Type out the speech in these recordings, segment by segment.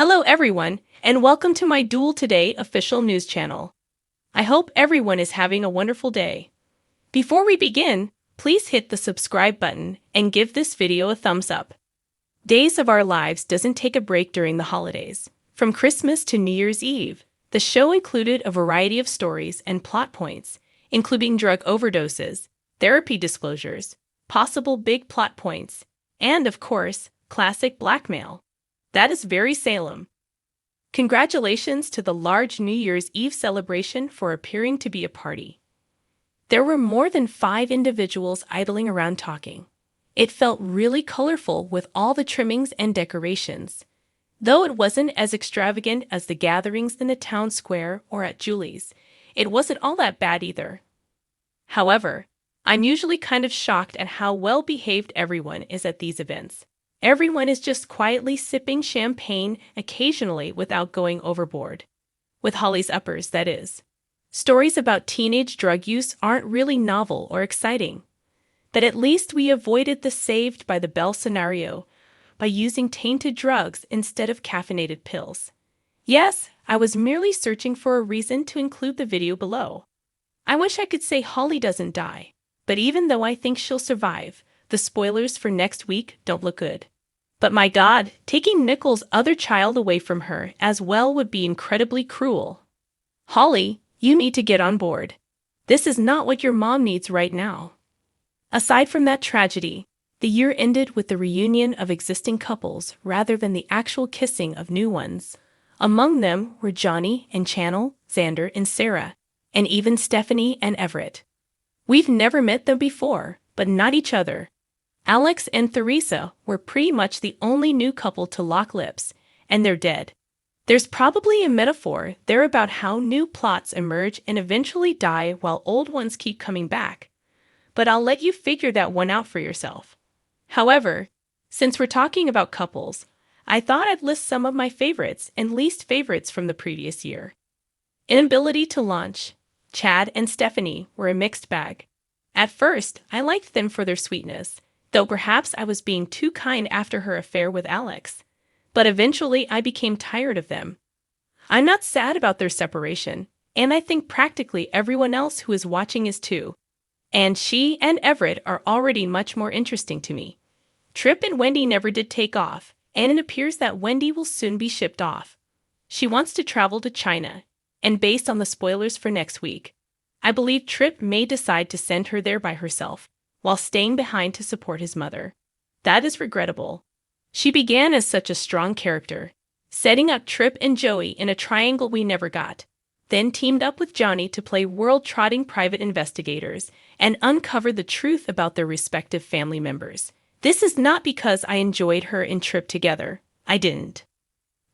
Hello everyone, and welcome to my Duel Today official news channel. I hope everyone is having a wonderful day. Before we begin, please hit the subscribe button and give this video a thumbs up. Days of Our Lives doesn't take a break during the holidays. From Christmas to New Year's Eve, the show included a variety of stories and plot points, including drug overdoses, therapy disclosures, possible big plot points, and of course, classic blackmail. That is very Salem. Congratulations to the large New Year's Eve celebration for appearing to be a party. There were more than 5 individuals idling around talking. It felt really colorful with all the trimmings and decorations. Though it wasn't as extravagant as the gatherings in the town square or at Julie's, it wasn't all that bad either. However, I'm usually kind of shocked at how well behaved everyone is at these events. Everyone is just quietly sipping champagne occasionally without going overboard. With Holly's uppers, that is. Stories about teenage drug use aren't really novel or exciting. But at least we avoided the Saved by the Bell scenario by using tainted drugs instead of caffeinated pills. Yes, I was merely searching for a reason to include the video below. I wish I could say Holly doesn't die, but even though I think she'll survive, the spoilers for next week don't look good. But my God, taking Nicole's other child away from her as well would be incredibly cruel. Holly, you need to get on board. This is not what your mom needs right now. Aside from that tragedy, the year ended with the reunion of existing couples rather than the actual kissing of new ones. Among them were Johnny and Channel, Xander and Sarah, and even Stephanie and Everett. We've never met them before, but not each other. Alex and Theresa were pretty much the only new couple to lock lips, and they're dead. There's probably a metaphor there about how new plots emerge and eventually die while old ones keep coming back. But I'll let you figure that one out for yourself. However, since we're talking about couples, I thought I'd list some of my favorites and least favorites from the previous year. Inability to launch. Chad and Stephanie were a mixed bag. At first, I liked them for their sweetness, though perhaps I was being too kind after her affair with Alex. But eventually I became tired of them. I'm not sad about their separation, and I think practically everyone else who is watching is too. And she and Everett are already much more interesting to me. Trip and Wendy never did take off, and it appears that Wendy will soon be shipped off. She wants to travel to China, and based on the spoilers for next week, I believe Trip may decide to send her there by herself, while staying behind to support his mother. That is regrettable. She began as such a strong character, setting up Trip and Joey in a triangle we never got, then teamed up with Johnny to play world-trotting private investigators and uncover the truth about their respective family members. This is not because I enjoyed her and Trip together. I didn't.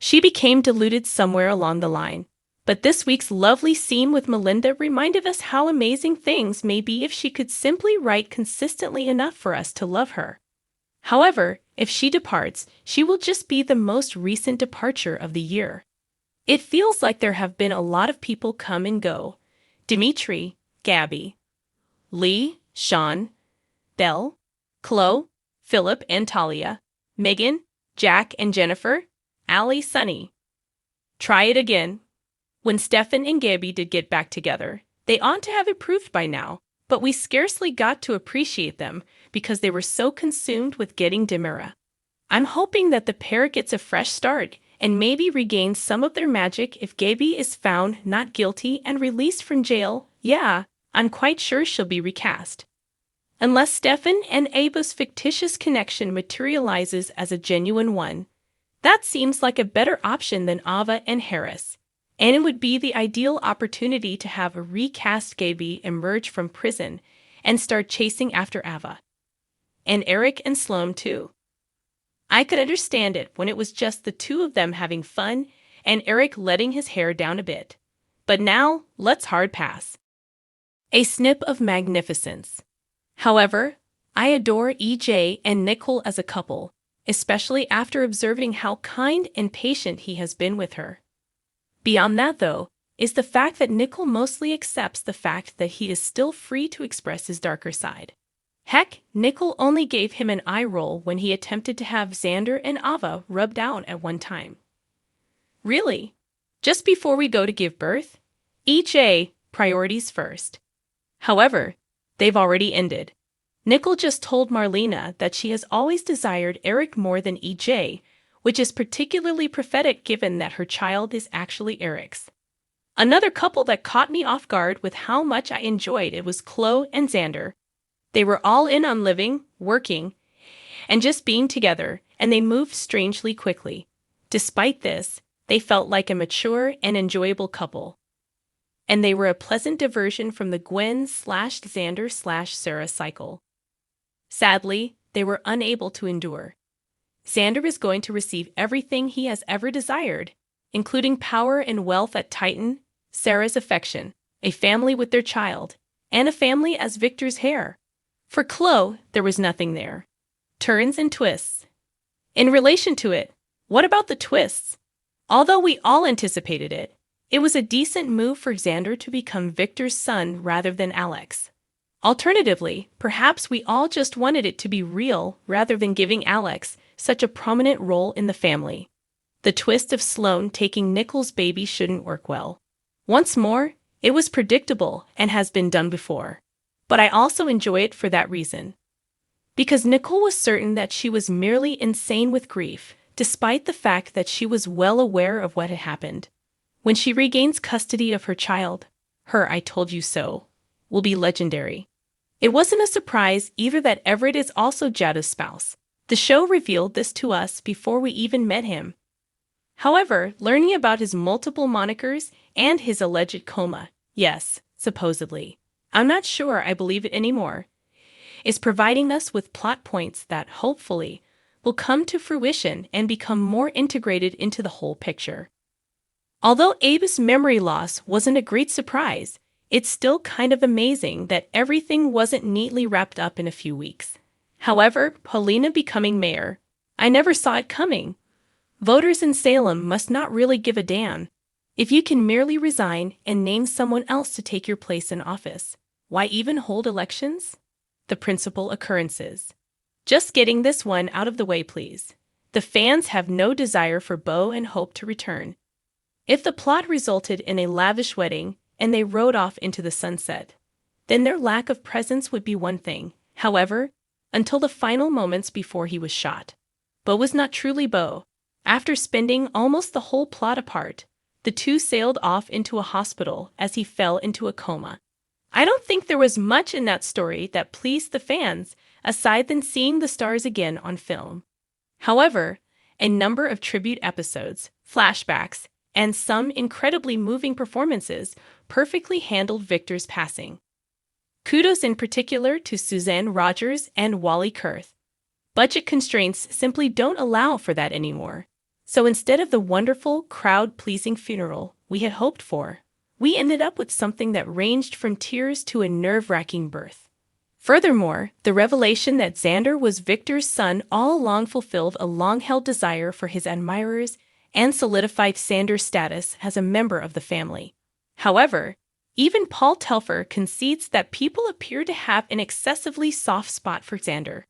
She became deluded somewhere along the line. But this week's lovely scene with Melinda reminded us how amazing things may be if she could simply write consistently enough for us to love her. However, if she departs, she will just be the most recent departure of the year. It feels like there have been a lot of people come and go. Dimitri, Gabby, Lee, Sean, Belle, Chloe, Philip and Talia, Megan, Jack and Jennifer, Allie, Sunny. Try it again. When Stefan and Gabby did get back together, they ought to have improved by now, but we scarcely got to appreciate them because they were so consumed with getting Demira. I'm hoping that the pair gets a fresh start and maybe regains some of their magic if Gabby is found not guilty and released from jail. Yeah, I'm quite sure she'll be recast. Unless Stefan and Ava's fictitious connection materializes as a genuine one. That seems like a better option than Ava and Harris. And it would be the ideal opportunity to have a recast Gabby emerge from prison and start chasing after Ava. And Eric and Sloan too. I could understand it when it was just the two of them having fun and Eric letting his hair down a bit. But now, let's hard pass. A snip of magnificence. However, I adore EJ and Nicole as a couple, especially after observing how kind and patient he has been with her. Beyond that, though, is the fact that Nicole mostly accepts the fact that he is still free to express his darker side. Heck, Nicole only gave him an eye roll when he attempted to have Xander and Ava rubbed out at one time. Really? Just before we go to give birth? EJ, priorities first. However, they've already ended. Nicole just told Marlena that she has always desired Eric more than EJ, which is particularly prophetic given that her child is actually Eric's. Another couple that caught me off guard with how much I enjoyed it was Chloe and Xander. They were all in on living, working, and just being together, and they moved strangely quickly. Despite this, they felt like a mature and enjoyable couple. And they were a pleasant diversion from the Gwen/Xander/Sarah cycle. Sadly, they were unable to endure. Xander is going to receive everything he has ever desired, including power and wealth at Titan, Sarah's affection, a family with their child, and a family as Victor's heir. For Chloe, there was nothing there. Turns and twists. In relation to it, what about the twists? Although we all anticipated it, it was a decent move for Xander to become Victor's son rather than Alex. Alternatively, perhaps we all just wanted it to be real rather than giving Alex such a prominent role in the family. The twist of Sloane taking Nicole's baby shouldn't work well. Once more, it was predictable and has been done before. But I also enjoy it for that reason. Because Nicole was certain that she was merely insane with grief, despite the fact that she was well aware of what had happened. When she regains custody of her child, her "I told you so" will be legendary. It wasn't a surprise either that Everett is also Jada's spouse. The show revealed this to us before we even met him. However, learning about his multiple monikers and his alleged coma, yes, supposedly, I'm not sure I believe it anymore, is providing us with plot points that, hopefully, will come to fruition and become more integrated into the whole picture. Although Abe's memory loss wasn't a great surprise, it's still kind of amazing that everything wasn't neatly wrapped up in a few weeks. However, Paulina becoming mayor, I never saw it coming. Voters in Salem must not really give a damn. If you can merely resign and name someone else to take your place in office, why even hold elections? The principal occurrences. Just getting this one out of the way, please. The fans have no desire for Beau and Hope to return. If the plot resulted in a lavish wedding and they rode off into the sunset, then their lack of presence would be one thing. However, until the final moments before he was shot, Beau was not truly Beau. After spending almost the whole plot apart, the two sailed off into a hospital as he fell into a coma. I don't think there was much in that story that pleased the fans, aside than seeing the stars again on film. However, a number of tribute episodes, flashbacks, and some incredibly moving performances perfectly handled Victor's passing. Kudos in particular to Suzanne Rogers and Wally Kurth. Budget constraints simply don't allow for that anymore. So instead of the wonderful, crowd-pleasing funeral we had hoped for, we ended up with something that ranged from tears to a nerve-wracking birth. Furthermore, the revelation that Xander was Victor's son all along fulfilled a long-held desire for his admirers and solidified Xander's status as a member of the family. However, even Paul Telfer concedes that people appear to have an excessively soft spot for Xander.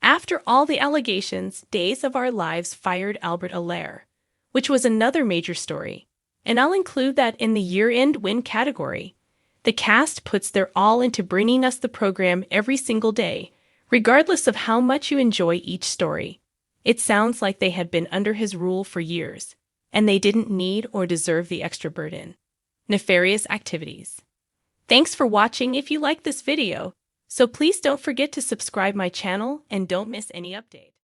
After all the allegations, Days of Our Lives fired Albert Allaire, which was another major story, and I'll include that in the year-end win category. The cast puts their all into bringing us the program every single day, regardless of how much you enjoy each story. It sounds like they had been under his rule for years, and they didn't need or deserve the extra burden. Nefarious activities. Thanks for watching. If you like this video, so please don't forget to subscribe my channel and don't miss any update.